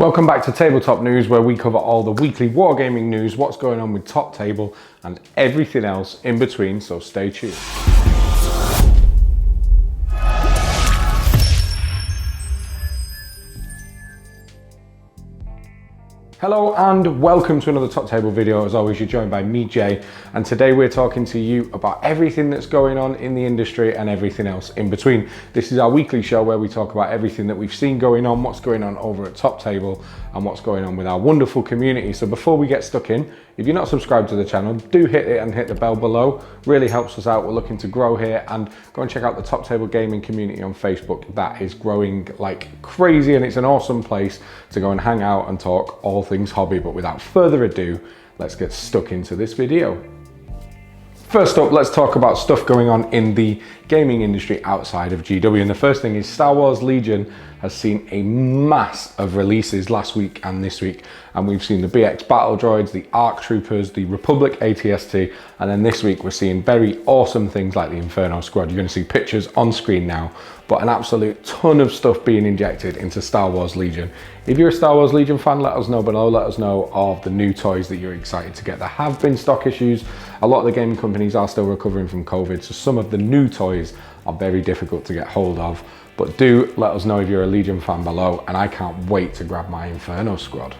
Welcome back to Tabletop News, where we cover all the weekly wargaming news, what's going on with Top Table, and everything else in between, so stay tuned. Hello and welcome to another Top Table video. As always, you're joined by me, Jay, and today we're talking to you about everything that's going on in the industry and everything else in between. This is our weekly show where we talk about everything that we've seen going on, what's going on over at Top Table, and what's going on with our wonderful community. So before we get stuck in, if you're not subscribed to the channel, do hit it and hit the bell below. Really helps us out. We're looking to grow here, and go and check out the Top Table Gaming community on Facebook. That is growing like crazy, and it's an awesome place to go and hang out and talk all things hobby. But without further ado, let's get stuck into this video. First up, let's talk about stuff going on in the gaming industry outside of GW. And the first thing is Star Wars Legion has seen a mass of releases last week and this week. And we've seen the BX Battle Droids, the ARC Troopers, the Republic ATST. And then this week we're seeing very awesome things like the Inferno Squad. You're going to see pictures on screen now, but an absolute ton of stuff being injected into Star Wars Legion. If you're a Star Wars Legion fan, let us know below. Let us know of the new toys that you're excited to get. There have been stock issues. A lot of the gaming companies are still recovering from COVID, so some of the new toys are very difficult to get hold of. But do let us know if you're a Legion fan below, and I can't wait to grab my Inferno Squad.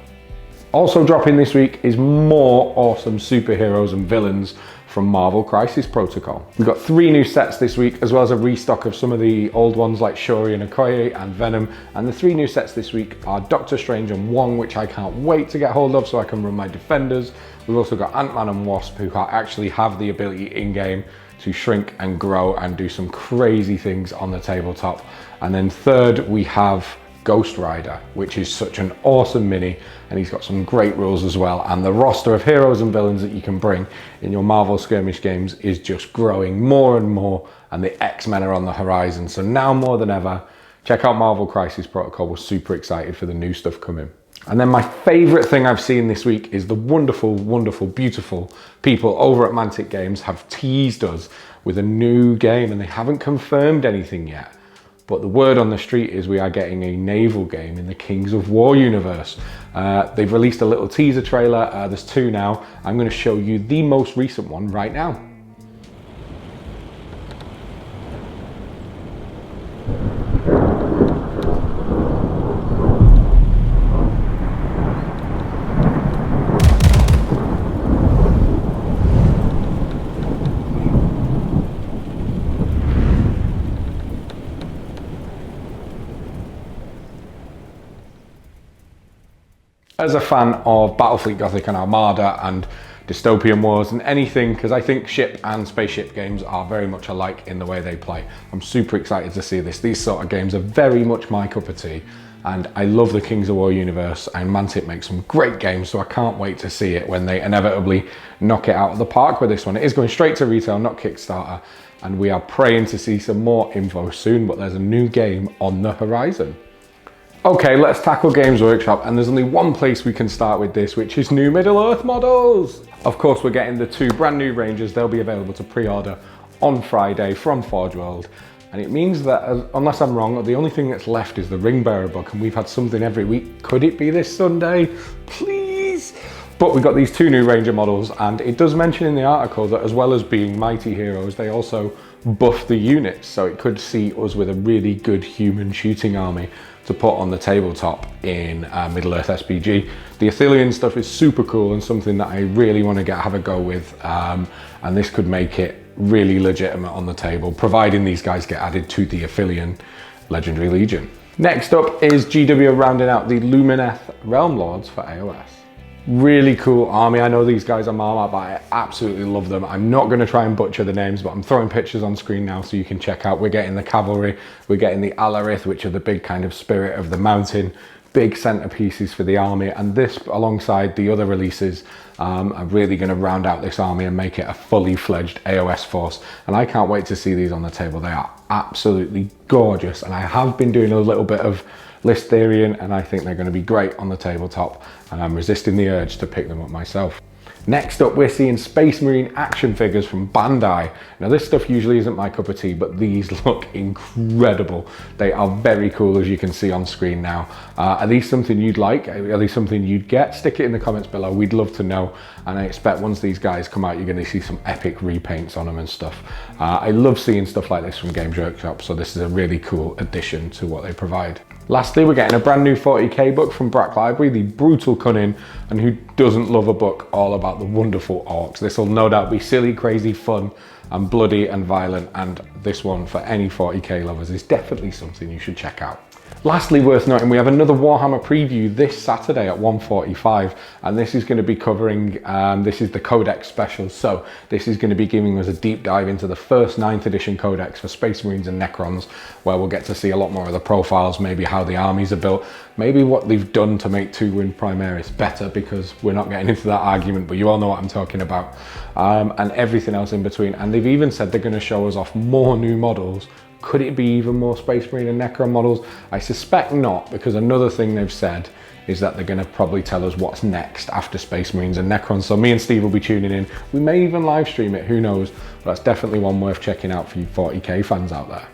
Also dropping this week is more awesome superheroes and villains from Marvel Crisis Protocol. We've got 3 new sets this week, as well as a restock of some of the old ones like Shuri and Okoye and Venom. And the 3 new sets this week are Doctor Strange and Wong, which I can't wait to get hold of so I can run my Defenders. We've also got Ant-Man and Wasp, who actually have the ability in-game to shrink and grow and do some crazy things on the tabletop. And then third, we have Ghost Rider, which is such an awesome mini, and he's got some great rules as well. And the roster of heroes and villains that you can bring in your Marvel skirmish games is just growing more and more, and the X-Men are on the horizon. So now more than ever, check out Marvel Crisis Protocol. We're super excited for the new stuff coming. And then my favorite thing I've seen this week is the wonderful, wonderful, beautiful people over at Mantic Games have teased us with a new game, and they haven't confirmed anything yet. But the word on the street is we are getting a naval game in the Kings of War universe. They've released a little teaser trailer. There's 2 now. I'm going to show you the most recent one right now. As a fan of Battlefleet Gothic and Armada and Dystopian Wars and anything, because I think ship and spaceship games are very much alike in the way they play, I'm super excited to see this. These sort of games are very much my cup of tea, and I love the Kings of War universe, and Mantic makes some great games, so I can't wait to see it when they inevitably knock it out of the park with this one. It is going straight to retail, not Kickstarter, and we are praying to see some more info soon, but there's a new game on the horizon. Okay, let's tackle Games Workshop, and there's only one place we can start with this, which is new Middle-earth models. Of course, we're getting the 2 brand new Rangers. They'll be available to pre-order on Friday from Forge World. And it means that, unless I'm wrong, the only thing that's left is the Ring Bearer book, and we've had something every week. Could it be this Sunday? Please? But we've got these 2 new Ranger models, and it does mention in the article that as well as being mighty heroes, they also buff the units. So it could see us with a really good human shooting army to put on the tabletop in Middle-earth SBG. The Athelian stuff is super cool and something that I really want to have a go with. And this could make it really legitimate on the table, providing these guys get added to the Athelian Legendary Legion. Next up is GW rounding out the Lumineth Realm Lords for AOS. Really cool army. I know these guys are Marmot, but I absolutely love them. I'm not going to try and butcher the names, but I'm throwing pictures on screen now so you can check out. We're getting the cavalry, we're getting the Alarith, which are the big kind of spirit of the mountain, big centerpieces for the army, and this alongside the other releases are really going to round out this army and make it a fully fledged AOS force. And I can't wait to see these on the table. They are absolutely gorgeous, and I have been doing a little bit of list theorying, and I think they're going to be great on the tabletop, and I'm resisting the urge to pick them up myself. Next up, we're seeing Space Marine action figures from Bandai. Now this stuff usually isn't my cup of tea, but these look incredible. They are very cool, as you can see on screen now. Are these something you'd like? Are these something you'd get? Stick it in the comments below, we'd love to know. And I expect once these guys come out, you're gonna see some epic repaints on them and stuff. I love seeing stuff like this from Games Workshop, so this is a really cool addition to what they provide. Lastly, we're getting a brand new 40k book from Brack Library, The Brutal Cunning, and who doesn't love a book all about the wonderful orcs? This will no doubt be silly, crazy, fun, and bloody and violent, and this one, for any 40k lovers, is definitely something you should check out. Lastly, worth noting, we have another Warhammer preview this Saturday at 1:45, and this is going to be covering, this is the Codex special, so this is going to be giving us a deep dive into the first 9th edition Codex for Space Marines and Necrons, where we'll get to see a lot more of the profiles, maybe how the armies are built, maybe what they've done to make 2-win Primaris better, because we're not getting into that argument, but you all know what I'm talking about, and everything else in between. And they've even said they're going to show us off more new models. Could it be even more Space Marine and Necron models? I suspect not, because another thing they've said is that they're going to probably tell us what's next after Space Marines and Necrons. So me and Steve will be tuning in. We may even live stream it, who knows? But that's definitely one worth checking out for you 40k fans out there.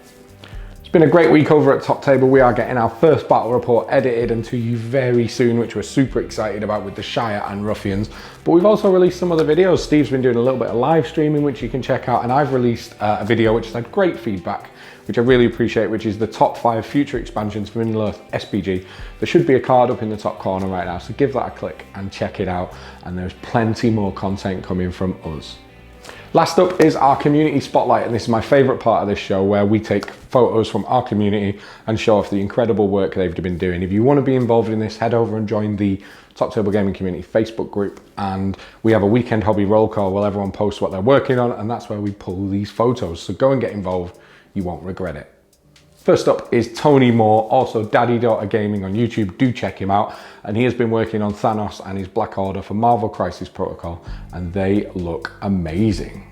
It's been a great week over at Top Table. We are getting our first battle report edited and to you very soon, which we're super excited about with the Shire and Ruffians. But we've also released some other videos. Steve's been doing a little bit of live streaming, which you can check out. And I've released a video which has had great feedback, which I really appreciate, which is the top 5 future expansions for Middle-earth SPG. There should be a card up in the top corner right now, so give that a click and check it out. And there's plenty more content coming from us. Last up is our community spotlight, and this is my favorite part of this show, where we take photos from our community and show off the incredible work they've been doing. If you want to be involved in this, head over and join the Top Table Gaming Community Facebook group, and we have a weekend hobby roll call where everyone posts what they're working on, and that's where we pull these photos. So go and get involved, you won't regret it. First up is Tony Moore, also Daddy Daughter Gaming on YouTube. Do check him out. And he has been working on Thanos and his Black Order for Marvel Crisis Protocol, and they look amazing.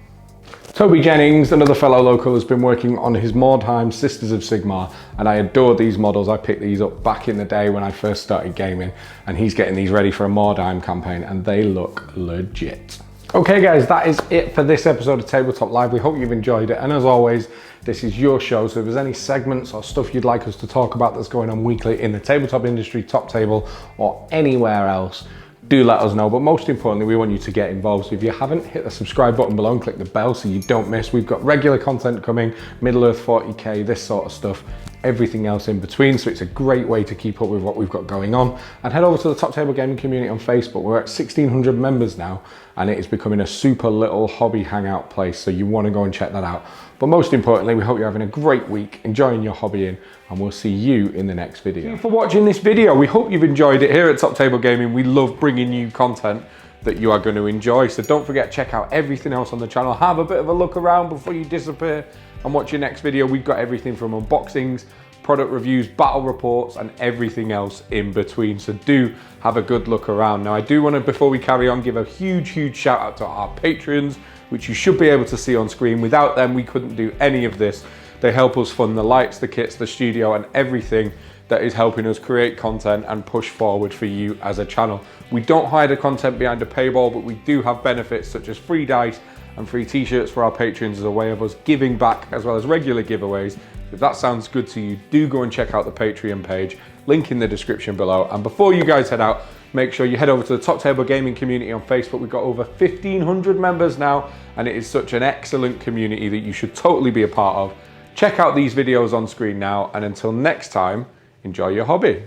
Toby Jennings, another fellow local, has been working on his Mordheim Sisters of Sigmar, and I adore these models. I picked these up back in the day when I first started gaming, and he's getting these ready for a Mordheim campaign, and they look legit. Okay guys, that is it for this episode of Tabletop Live. We hope you've enjoyed it, and as always, this is your show, so if there's any segments or stuff you'd like us to talk about that's going on weekly in the tabletop industry, Top Table, or anywhere else, do let us know. But most importantly, we want you to get involved. So if you haven't, hit the subscribe button below and click the bell so you don't miss. We've got regular content coming, Middle-earth 40k, this sort of stuff, everything else in between. So it's a great way to keep up with what we've got going on. And head over to the Top Table Gaming Community on Facebook. We're at 1,600 members now, and it is becoming a super little hobby hangout place. So you want to go and check that out. But most importantly, we hope you're having a great week, enjoying your hobbying, and we'll see you in the next video. Thank you for watching this video. We hope you've enjoyed it. Here at Top Table Gaming, we love bringing you content that you are going to enjoy. So don't forget, check out everything else on the channel. Have a bit of a look around before you disappear and watch your next video. We've got everything from unboxings, product reviews, battle reports, and everything else in between. So do have a good look around. Now, I do want to, before we carry on, give a huge shout out to our patrons, which you should be able to see on screen. Without them, we couldn't do any of this. They help us fund the lights, the kits, the studio, and everything that is helping us create content and push forward for you as a channel. We don't hide the content behind a paywall, but we do have benefits such as free dice and free t-shirts for our patrons as a way of us giving back, as well as regular giveaways. If that sounds good to you, do go and check out the Patreon page, link in the description below. And before you guys head out, make sure you head over to the Top Table Gaming Community on Facebook. We've got over 1,500 members now, and it is such an excellent community that you should totally be a part of. Check out these videos on screen now, and until next time, enjoy your hobby.